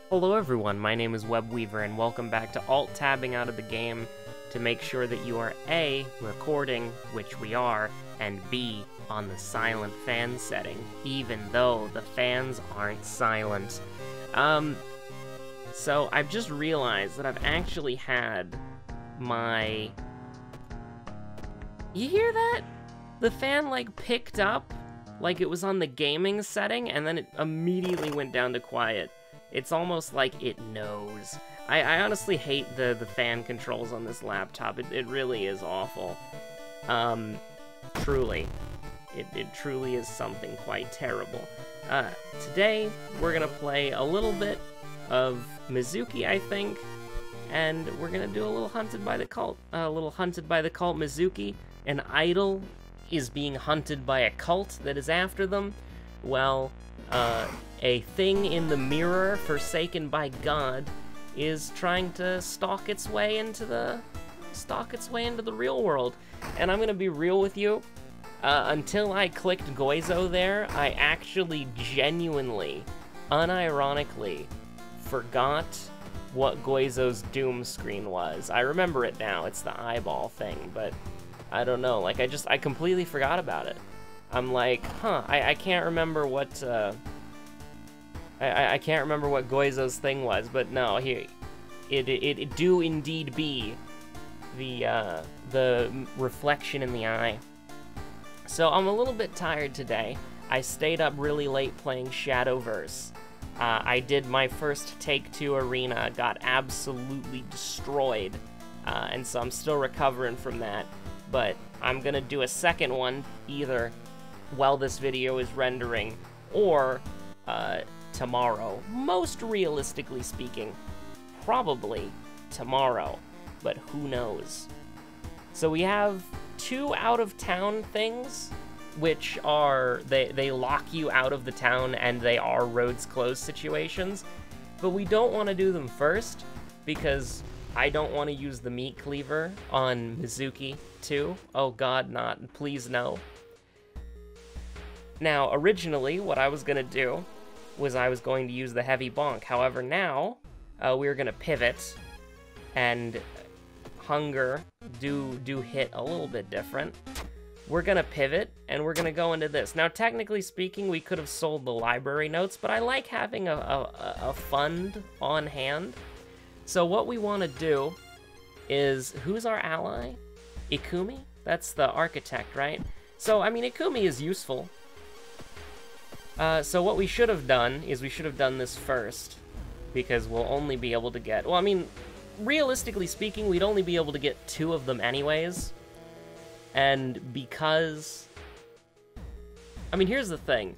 Hello everyone, my name is Webweaver and welcome back to alt-tabbing out of the game to make sure that you are A, recording, which we are, and B, on the silent fan setting, even though the fans aren't silent. So I've just realized that I've actually had my... You hear that? The fan, like, picked up, like it was on the gaming setting, and then it immediately went down to quiet. It's almost like it knows. I honestly hate the fan controls on this laptop. It really is awful. Truly. It truly is something quite terrible. Today, we're gonna play a little bit of Mizuki, I think, and we're gonna do a little Hunted by the Cult. Mizuki. An idol is being hunted by a cult that is after them. Well, a thing in the mirror forsaken by God is trying to stalk its way into the real world. And I'm gonna be real with you. Until I clicked Goizo there, I actually genuinely, unironically, forgot what Goizo's doom screen was. I remember it now, it's the eyeball thing, but I don't know, like I completely forgot about it. I'm like, huh, I can't remember what, I can't remember what Goizo's thing was, but no, here, it do indeed be the reflection in the eye. So I'm a little bit tired today. I stayed up really late playing Shadowverse. I did my first Take-Two arena, got absolutely destroyed, and so I'm still recovering from that. But I'm gonna do a second one, either while this video is rendering, or tomorrow. Most realistically speaking, probably tomorrow, but who knows. So we have 2 out-of-town things, which are, they lock you out of the town and they are roads closed situations, but we don't want to do them first, because I don't want to use the meat cleaver on Mizuki, too. Oh god, not. Please, no. Now, originally, what I was going to do was I was going to use the heavy bonk. However, now, we're going to pivot, and hunger do hit a little bit different. We're going to pivot, and we're going to go into this. Now, technically speaking, we could have sold the library notes, but I like having a fund on hand. So what we want to do is, who's our ally? Ikumi? That's the architect, right? So, I mean, Ikumi is useful. So what we should have done is we should have done this first, because we'll only be able to get, well, I mean, realistically speaking, we'd only be able to get 2 of them anyways, and because, I mean, here's the thing.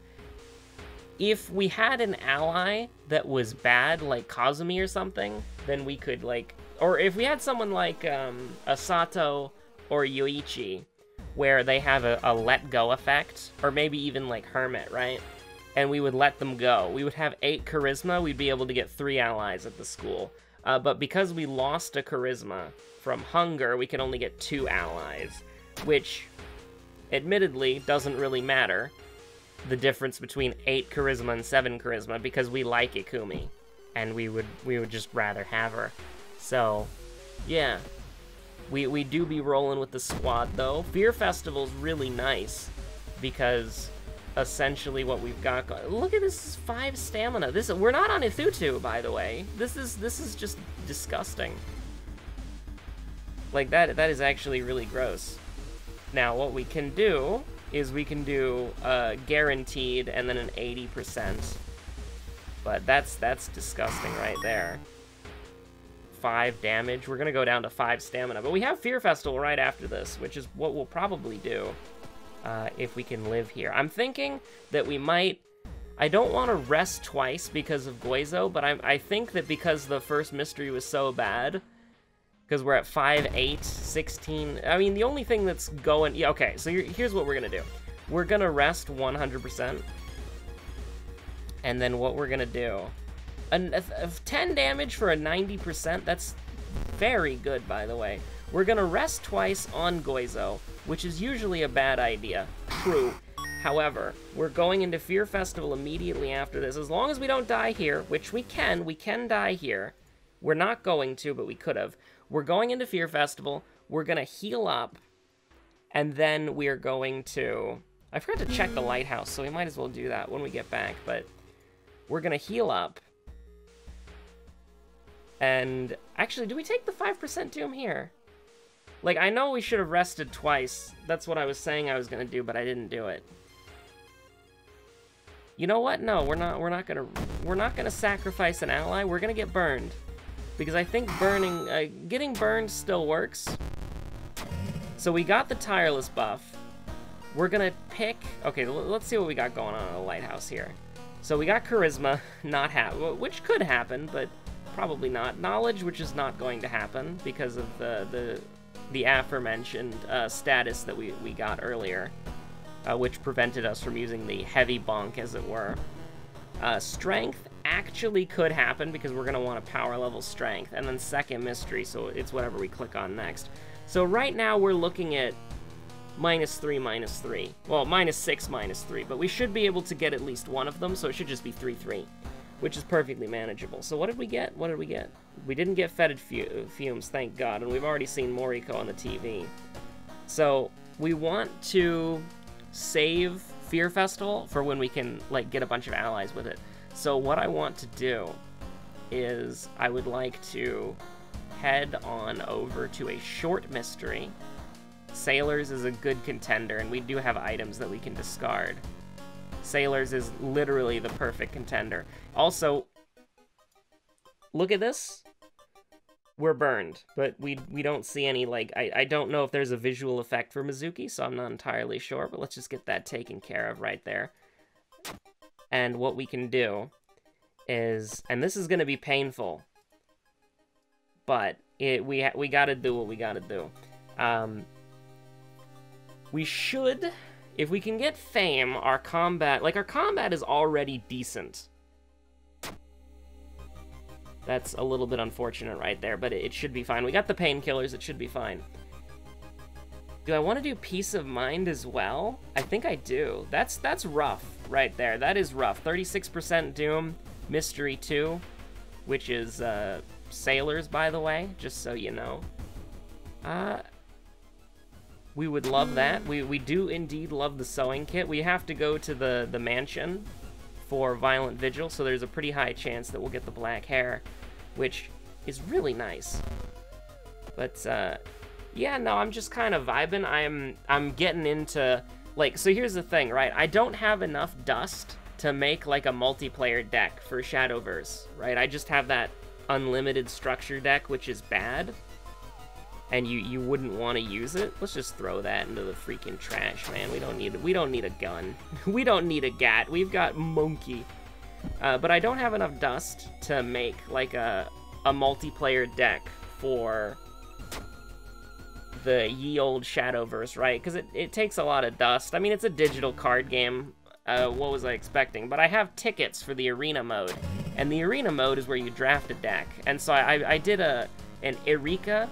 If we had an ally that was bad, like Kazumi or something, then we could, like, or if we had someone like Asato or Yoichi, where they have a let-go effect, or maybe even like Hermit, right? And we would let them go. We would have 8 charisma, we'd be able to get 3 allies at the school. But because we lost a charisma from hunger, we can only get 2 allies, which, admittedly, doesn't really matter, the difference between 8 charisma and 7 charisma, because we like Ikumi, and we would just rather have her. So, yeah. We do be rolling with the squad, though. Fear Festival's really nice, because essentially what we've got going. Look at this, 5 stamina. We're not on Ithutu, by the way. This is just disgusting. Like, that is actually really gross. Now, what we can do is we can do guaranteed and then an 80%. But that's disgusting right there. 5 damage. We're gonna go down to 5 stamina. But we have Fear Festival right after this, which is what we'll probably do. If we can live here. I'm thinking that we might... I don't want to rest twice because of Goizo, but I think that because the first mystery was so bad, because we're at 5, 8, 16... I mean, the only thing that's going... Yeah, okay, so here's what we're going to do. We're going to rest 100%. And then what we're going to do... 10 damage for a 90%, that's very good, by the way. We're going to rest twice on Goizo, which is usually a bad idea. True. However, we're going into Fear Festival immediately after this. As long as we don't die here, which we can die here. We're not going to, but we could have. We're going into Fear Festival. We're going to heal up. And then we're going to... I forgot to check the Lighthouse, so we might as well do that when we get back. But we're going to heal up. And actually, do we take the 5% Doom here? Like, I know we should have rested twice. That's what I was saying I was going to do, but I didn't do it. You know what? No, we're not gonna sacrifice an ally. We're gonna get burned, because I think getting burned still works. So we got the tireless buff. We're gonna pick. Okay, let's see what we got going on in the Lighthouse here. So we got charisma, which could happen, but probably not. Knowledge, which is not going to happen because of the aforementioned status that we got earlier. Which prevented us from using the heavy bonk, as it were. Strength actually could happen, because we're going to want a power level strength. And then second mystery, so it's whatever we click on next. So right now we're looking at -3, -3. Well, -6, -3. But we should be able to get at least one of them, so it should just be 3-3. Which is perfectly manageable. So what did we get? What did we get? We didn't get fetid fumes, thank God. And we've already seen Moriko on the TV. So we want to save Fear Festival for when we can, like, get a bunch of allies with it. So what I want to do is I would like to head on over to a short mystery. Sailors is a good contender, and we do have items that we can discard. Sailors is literally the perfect contender. Also, look at this. We're burned, but we don't see any, like, I don't know if there's a visual effect for Mizuki, so I'm not entirely sure, but let's just get that taken care of right there. And what we can do is, and this is going to be painful, but we gotta do what we gotta do. We should, if we can get fame, our combat is already decent. That's a little bit unfortunate right there, but it should be fine. We got the painkillers, it should be fine. Do I want to do Peace of Mind as well? I think I do. That's rough right there. That is rough. 36% Doom, Mystery 2, which is Sailors, by the way, just so you know. We would love that. We do indeed love the sewing kit. We have to go to the mansion for Violent Vigil, so there's a pretty high chance that we'll get the black hair, which is really nice. But yeah, no, I'm just kind of vibing. I'm getting into, like, so here's the thing, right? I don't have enough dust to make, like, a multiplayer deck for Shadowverse, right? I just have that unlimited structure deck, which is bad, and you wouldn't want to use it. Let's just throw that into the freaking trash, man. We don't need a gun. We don't need a gat. We've got Monkey. But I don't have enough dust to make, like, a multiplayer deck for the ye old Shadowverse, right? Because it takes a lot of dust. I mean, it's a digital card game. What was I expecting? But I have tickets for the arena mode, and the arena mode is where you draft a deck. And so I did an Erika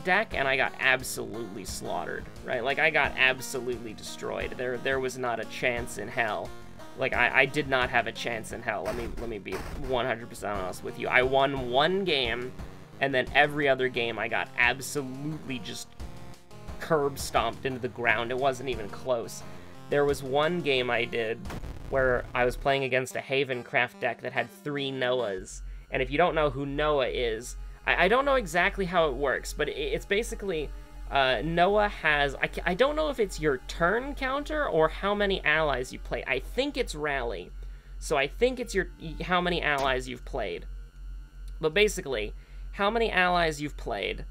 deck, and I got absolutely slaughtered, right? Like, I got absolutely destroyed. There was not a chance in hell. Like, I did not have a chance in hell. Let me be 100% honest with you. I won one game, and then every other game I got absolutely just curb stomped into the ground. It wasn't even close. There was one game I did where I was playing against a Havencraft deck that had 3 Noahs. And if you don't know who Noah is, I don't know exactly how it works, but it's basically Noah has, I don't know if it's your turn counter or how many allies you play. I think it's rally. So I think it's how many allies you've played. But basically, how many allies you've played,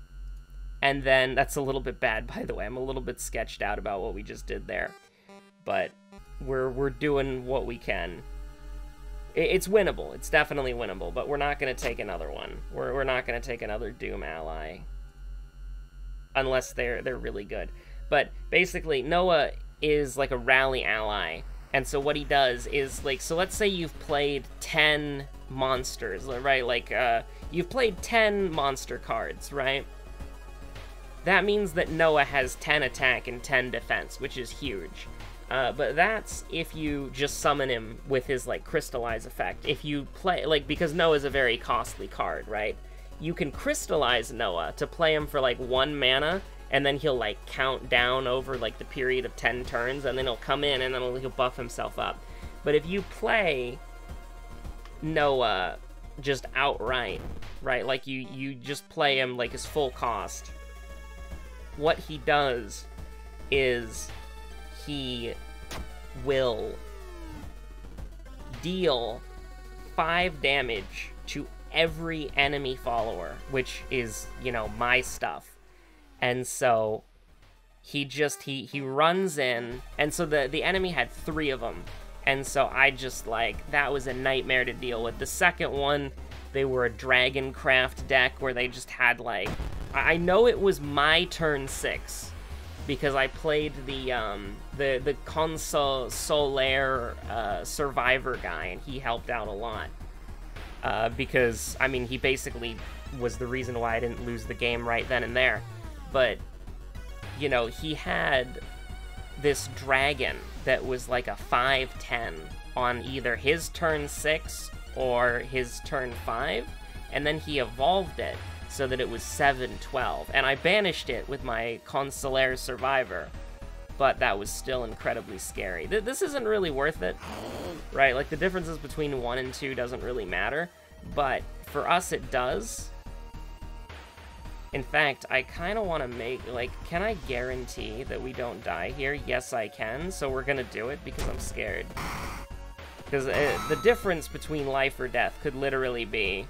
and then, that's a little bit bad, by the way. I'm a little bit sketched out about what we just did there. But we're doing what we can. It's winnable. It's definitely winnable, but we're not going to take another one. We're not going to take another Doom ally. Unless they're really good. But basically, Noah is like a rally ally. And so what he does is, like, so let's say you've played 10 monsters, right? Like, you've played 10 monster cards, right? That means that Noah has 10 attack and 10 defense, which is huge. But that's if you just summon him with his, like, crystallize effect. If you play, like, because Noah's a very costly card, right? You can crystallize Noah to play him for, like, 1 mana, and then he'll, like, count down over, like, the period of 10 turns, and then he'll come in, and then he'll buff himself up. But if you play Noah just outright, right? Like, you just play him, like, his full cost. What he does is he will deal 5 damage to every enemy follower, which is, you know, my stuff. And so he runs in, and so the enemy had 3 of them. And so I just, like, that was a nightmare to deal with. The second one, they were a Dragoncraft deck where they just had, like, I know it was my turn 6 because I played the Console Solaire Survivor guy, and he helped out a lot. Because, I mean, he basically was the reason why I didn't lose the game right then and there. But, you know, he had this dragon that was like a 5/10 on either his turn 6 or his turn 5, and then he evolved it so that it was 7/12, and I banished it with my Consolaire Survivor, but that was still incredibly scary. This isn't really worth it, right? Like, the differences between 1 and 2 doesn't really matter, but for us it does. In fact, I kind of want to make, like, can I guarantee that we don't die here? Yes, I can, so we're gonna do it because I'm scared. Because the difference between life or death could literally be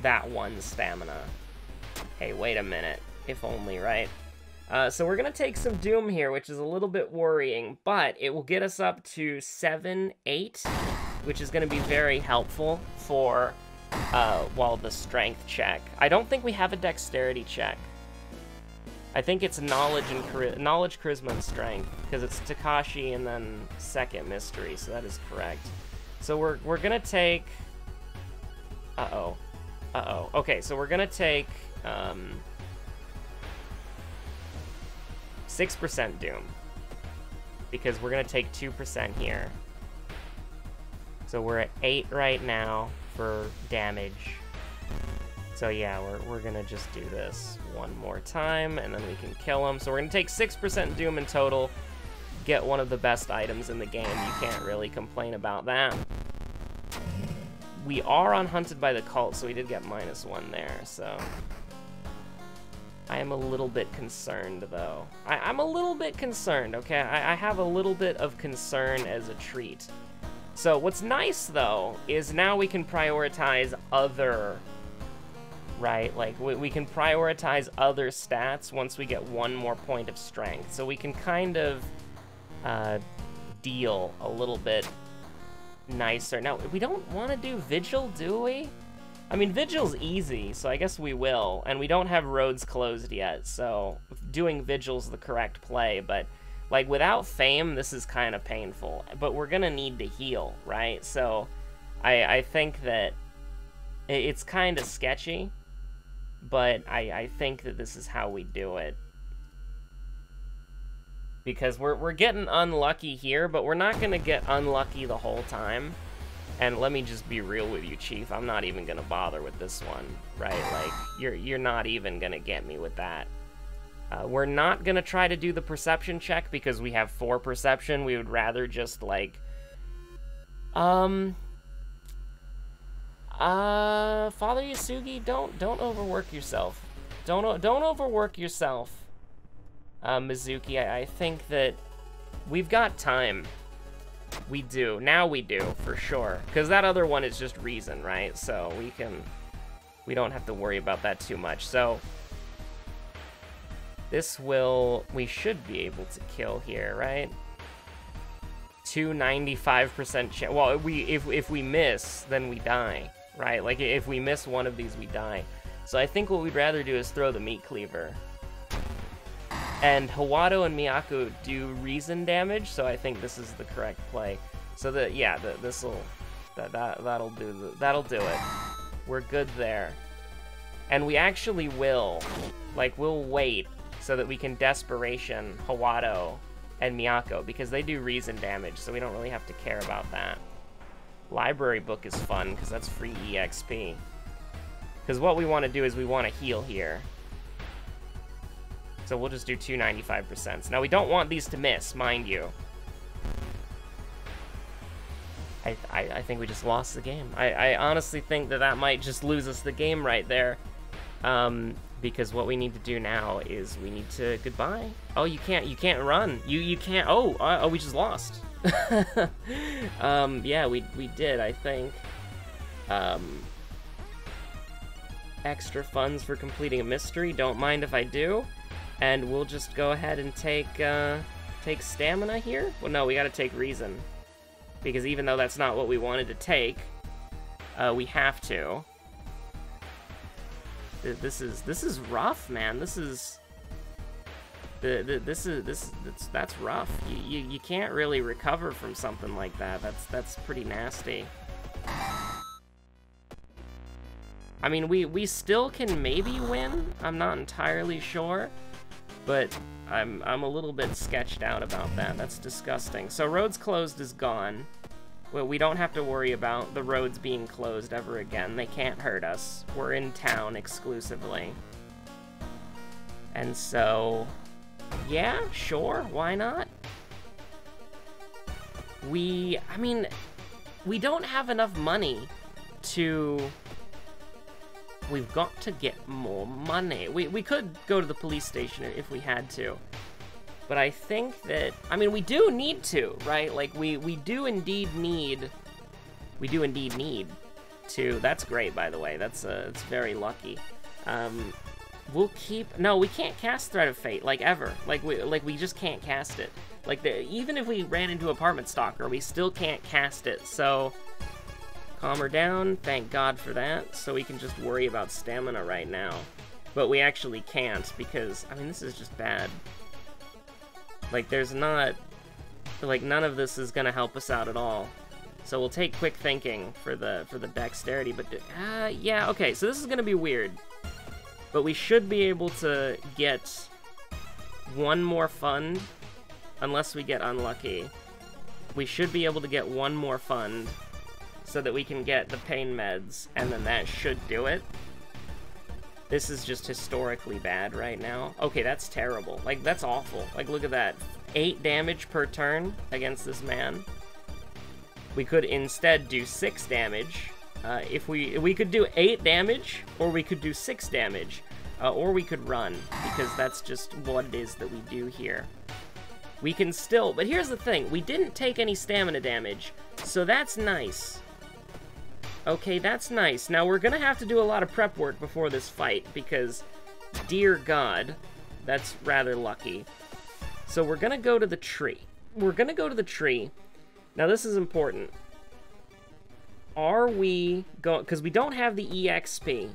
that 1 stamina. Hey, wait a minute. If only, right? So we're gonna take some Doom here, which is a little bit worrying, but it will get us up to 7/8, which is gonna be very helpful for, well, the strength check. I don't think we have a dexterity check. I think it's knowledge, charisma, and strength, because it's Takashi and then second mystery, so that is correct. So we're gonna take... Okay, so we're gonna take 6% Doom, because we're gonna take 2% here. So we're at 8 right now for damage. So yeah, we're gonna just do this one more time, and then we can kill him. So we're gonna take 6% Doom in total, get one of the best items in the game. You can't really complain about that. We are on Hunted by the Cult, so we did get -1 there, so... I am a little bit concerned, though. I'm a little bit concerned, okay? I have a little bit of concern as a treat. So what's nice, though, is now we can prioritize other... Right? Like, we can prioritize other stats once we get 1 more point of strength. So we can kind of deal a little bit nicer. Now, we don't want to do Vigil, do we? I mean, Vigil's easy, so I guess we will. And we don't have roads closed yet, so doing Vigil's the correct play. But, like, without Fame, this is kind of painful. But we're going to need to heal, right? So I think that it's kind of sketchy, but I think that this is how we do it. Because we're getting unlucky here, but we're not going to get unlucky the whole time. And let me just be real with you, Chief. I'm not even going to bother with this one, right? Like, you're not even going to get me with that. We're not going to try to do the perception check because we have 4 perception. We would rather just, like... Father Yasugi, don't overwork yourself. Don't overwork yourself. Mizuki, I think that we've got time. We do. Now we do, for sure. Because that other one is just reason, right? So we don't have to worry about that too much. So this we should be able to kill here, right? 295% chance. Well, if we miss, then we die, right? Like, if we miss one of these, we die. So I think what we'd rather do is throw the Meat Cleaver. And Hawato and Miyaku do reason damage, so I think this is the correct play. So that'll do it. We're good there. And we actually will, like, we'll wait so that we can Desperation Hawato and Miyako, because they do reason damage, so we don't really have to care about that. Library book is fun, because that's free EXP. Because what we want to do is we want to heal here. So we'll just do 295%. Now, we don't want these to miss, mind you. I think we just lost the game. I honestly think that that might just lose us the game right there. Because what we need to do now is we need to... Goodbye. Oh, you can't run. You can't... Oh, we just lost. Yeah, we did, I think. Extra funds for completing a mystery. Don't mind if I do. And we'll just go ahead and take stamina here. Well, no, we gotta take reason. Because even though that's not what we wanted to take, we have to. This is rough, man. That's rough. You can't really recover from something like that. That's pretty nasty. I mean, we still can maybe win. I'm not entirely sure, but I'm a little bit sketched out about that. That's disgusting. So roads closed is gone. Well, we don't have to worry about the roads being closed ever again. They can't hurt us. We're in town exclusively. And so, yeah, sure, why not? I mean, we don't have enough money to... We've got to get more money. We could go to the police station if we had to. But I think that, I mean, we do need to, right? Like, we do indeed need to, that's great, by the way. It's very lucky. We'll keep, no, we can't cast Threat of Fate, like, ever. Like, we just can't cast it. Like, even if we ran into Apartment Stalker, we still can't cast it, so... Calm her down, thank God for that, so we can just worry about stamina right now. But we actually can't, because, I mean, this is just bad. Like, there's not... Like, none of this is gonna help us out at all. So we'll take quick thinking for the dexterity, but... yeah, okay, so this is gonna be weird. But we should be able to get one more fund, unless we get unlucky. We should be able to get one more fund, so that we can get the pain meds, and then that should do it. This is just historically bad right now. Okay, that's terrible. Like, that's awful. Like, look at that. 8 damage per turn against this man. We could instead do 6 damage. If we could do 8 damage, or we could do 6 damage. Or we could run, because that's just what it is that we do here. We can still, but here's the thing. We didn't take any stamina damage, so that's nice. Okay, that's nice. Now, we're gonna have to do a lot of prep work before this fight, because, dear God, that's rather lucky. So we're gonna go to the tree. We're gonna go to the tree. Now, this is important. Are we going... Because we don't have the EXP.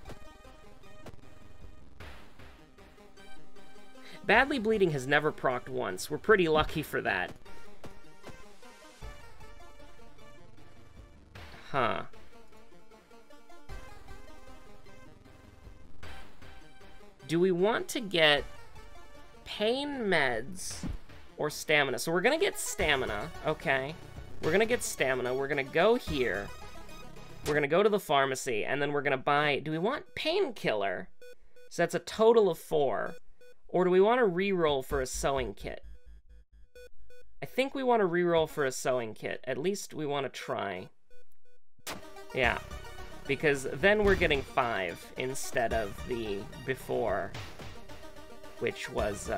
Badly Bleeding has never procced once. We're pretty lucky for that. Huh. Do we want to get pain meds or stamina? So we're gonna get stamina, okay? We're gonna get stamina. We're gonna go here. We're gonna go to the pharmacy, and then we're gonna buy... Do we want painkiller? So that's a total of 4. Or do we want to reroll for a sewing kit? I think we want to reroll for a sewing kit. At least we want to try. Yeah. Because then we're getting 5 instead of the before, which was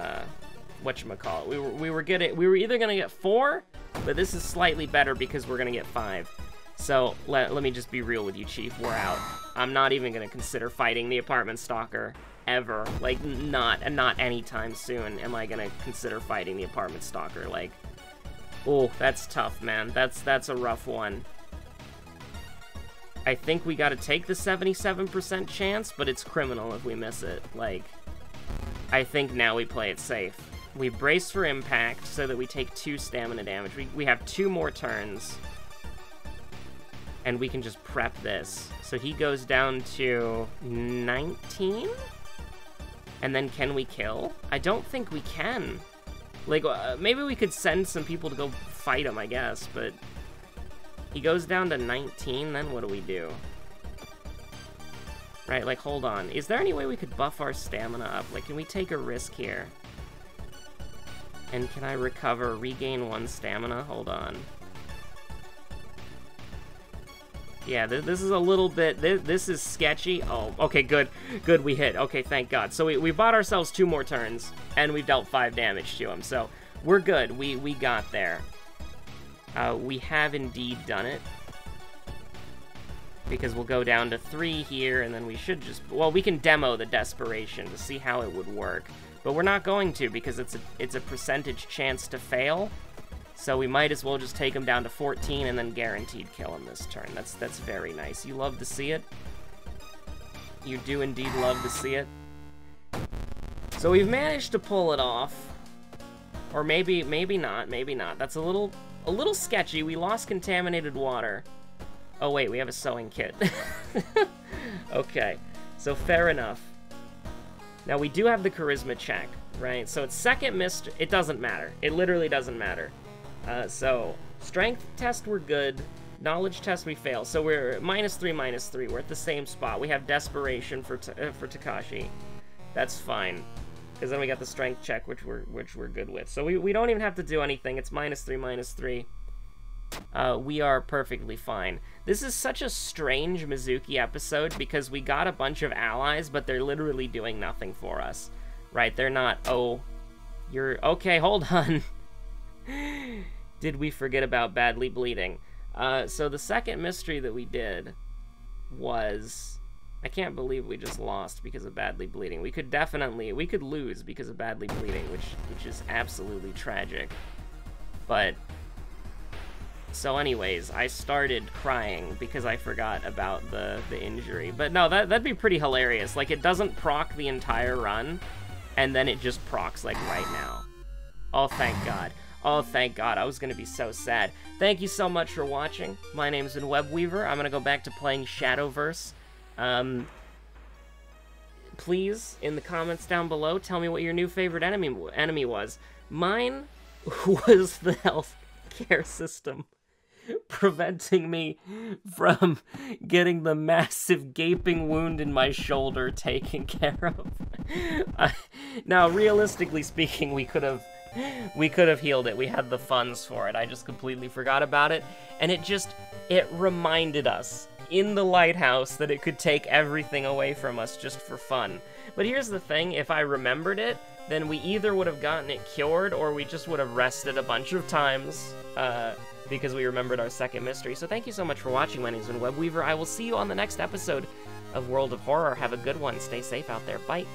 whatchamacallit. We were either gonna get 4, but this is slightly better because we're gonna get 5. So let me just be real with you, Chief. We're out. I'm not even gonna consider fighting the Apartment Stalker ever. Like, not anytime soon am I gonna consider fighting the Apartment Stalker. Like, oh, that's tough, man. That's a rough one. I think we gotta take the 77% chance, but it's criminal if we miss it. Like, I think now we play it safe. We brace for impact so that we take 2 stamina damage. We have 2 more turns. And we can just prep this. So he goes down to 19? And then can we kill? I don't think we can. Like, maybe we could send some people to go fight him, I guess, but... He goes down to 19, then what do we do? Right, like, hold on. Is there any way we could buff our stamina up? Like, can we take a risk here? And can I regain 1 stamina? Hold on. Yeah, this is a little bit... This is sketchy. Oh, okay, good. Good, we hit. Okay, thank God. So we bought ourselves 2 more turns, and we've dealt 5 damage to him. So we're good. We got there. We have indeed done it. Because we'll go down to 3 here, and then we should just... Well, we can demo the Desperation to see how it would work. But we're not going to, because it's a percentage chance to fail. So we might as well just take him down to 14 and then guaranteed kill him this turn. That's very nice. You love to see it. You do indeed love to see it. So we've managed to pull it off. Or maybe not, maybe not. That's a little sketchy. We lost contaminated water. Oh wait, we have a sewing kit. Okay, so fair enough. Now we do have the charisma check, right? So it's second missed, it doesn't matter. It literally doesn't matter. So, strength test, we're good. Knowledge test, we fail. So we're -3, we're at the same spot. We have desperation for Takashi. That's fine. Because then we got the strength check, which we're good with. So we don't even have to do anything. It's -3. We are perfectly fine. This is such a strange Mizuki episode because we got a bunch of allies, but they're literally doing nothing for us. Right? They're not, oh, you're, okay, hold on. Did we forget about badly bleeding? So the second mystery that we did was... I can't believe we just lost because of badly bleeding. We could lose because of badly bleeding, which is absolutely tragic. But... So anyways, I started crying because I forgot about the injury. But no, that'd be pretty hilarious. Like, it doesn't proc the entire run, and then it just procs, like, right now. Oh, thank God. Oh, thank God. I was gonna be so sad. Thank you so much for watching. My name's been Webweaver. I'm gonna go back to playing Shadowverse. Please, in the comments down below, tell me what your new favorite enemy was. Mine was the healthcare system, preventing me from getting the massive gaping wound in my shoulder taken care of. Now, realistically speaking, we could have healed it. We had the funds for it. I just completely forgot about it, and it reminded us in the Lighthouse that it could take everything away from us just for fun. But here's the thing, if I remembered it, then we either would have gotten it cured or we just would have rested a bunch of times because we remembered our second mystery. So thank you so much for watching. My name's been Webweaver. I will see you on the next episode of World of Horror. Have a good one. Stay safe out there. Bye.